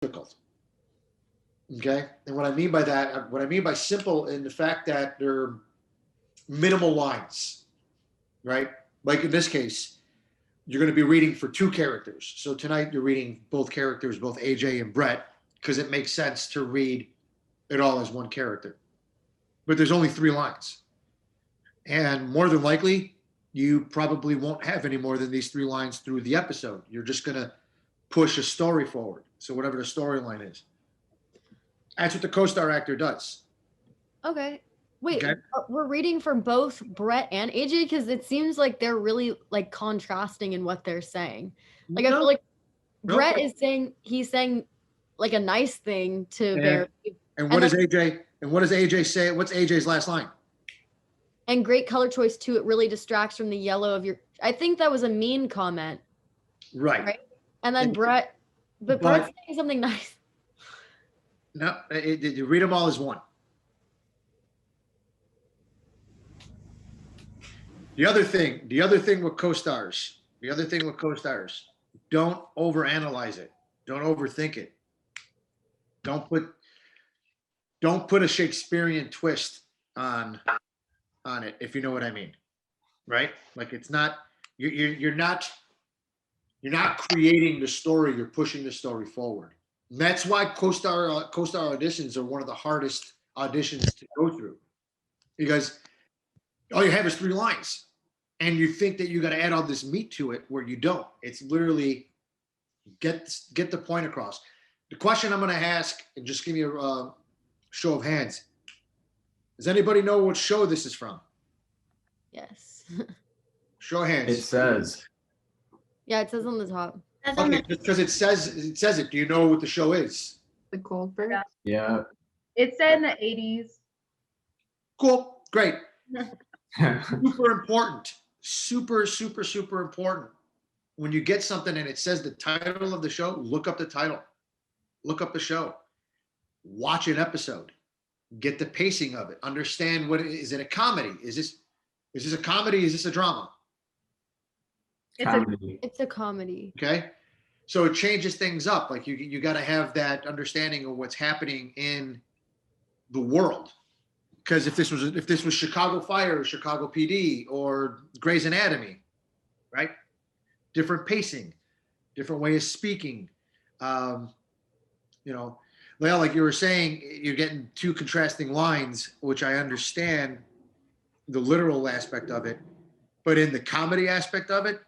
difficult. Okay, and what I mean by that, what I mean by simple, in the fact that they're minimal lines, right? Like in this case, you're going to be reading for two characters. So tonight you're reading both characters, both AJ and Brett, because it makes sense to read it all as one character. But there's only 3 lines. And more than likely, you probably won't have any more than these 3 lines through the episode. You're just going to push a story forward. So whatever the storyline is. That's what the co-star actor does. Okay. Wait, we're reading for both Brett and AJ because it seems like they're really like contrasting in what they're saying. Like I feel like Brett is saying he's saying like a nice thing to Barry. And what does AJ? And what does AJ say? What's AJ's last line? And great color choice too. It really distracts from the yellow of your. I think that was a mean comment. Right. And then Brett's saying something nice. No, you read them all as one. The other thing with co-stars, don't overanalyze it. Don't overthink it. Don't put a Shakespearean twist on it, if you know what I mean. Right? Like it's not, you're not creating the story, you're pushing the story forward. And that's why co-star auditions are one of the hardest auditions to go through. Because all you have is 3 lines. And you think that you got to add all this meat to it where you don't. It's literally get the point across. The question I'm going to ask, and just give me a show of hands. Does anybody know what show this is from? Yes. Show of hands. It says. Yeah, it says on the top. Okay, because it says it. Do you know what the show is? The Goldberg. Yeah. It's set in the 80s. Cool. Great. Super important. Super important. When you get something and it says the title of the show, look up the title. Look up the show. Watch an episode. Get the pacing of it. Understand what is it a comedy? Is this a comedy? Is this a drama? It's a comedy. Okay. So it changes things up. Like you got to have that understanding of what's happening in the world. Because if this was Chicago Fire or Chicago PD or Grey's Anatomy, right? Different pacing, different way of speaking. Like you were saying, you're getting 2 contrasting lines, which I understand the literal aspect of it, but in the comedy aspect of it,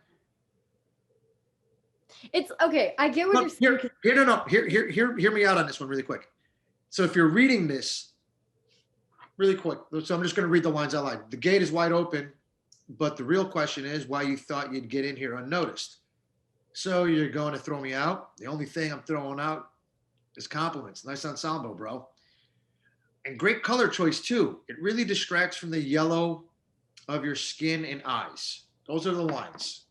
it's okay. I get what you're saying. Hear me out on this one really quick. So if you're reading this really quick, so I'm just going to read the lines out loud. The gate is wide open, but the real question is why you thought you'd get in here unnoticed. So you're going to throw me out? The only thing I'm throwing out is compliments. Nice ensemble, bro. And great color choice too. It really distracts from the yellow of your skin and eyes. Those are the lines.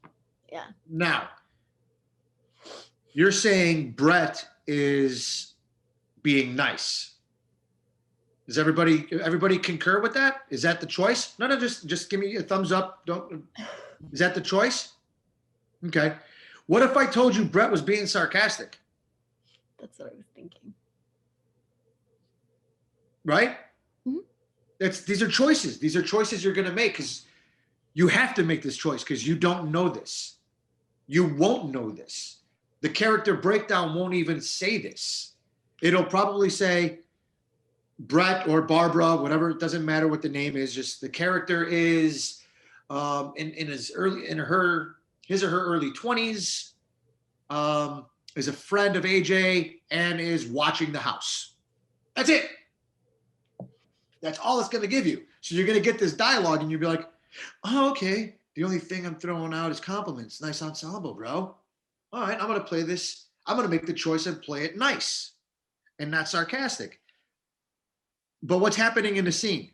Yeah. Now, you're saying Brett is being nice. Does everybody concur with that? Is that the choice? No, just give me a thumbs up. Is that the choice? Okay. What if I told you Brett was being sarcastic? That's what I was thinking. Right? Mm-hmm. These are choices. These are choices you're going to make because you have to make this choice because you don't know this. You won't know this. The character breakdown won't even say this. It'll probably say Brett or Barbara, whatever. It doesn't matter what the name is. Just the character is in his or her early 20s. Is a friend of AJ and is watching the house. That's it. That's all it's going to give you. So you're going to get this dialogue and you'll be like, oh, okay. The only thing I'm throwing out is compliments. Nice ensemble, bro. All right, I'm going to play this. I'm going to make the choice and play it nice and not sarcastic. But what's happening in the scene?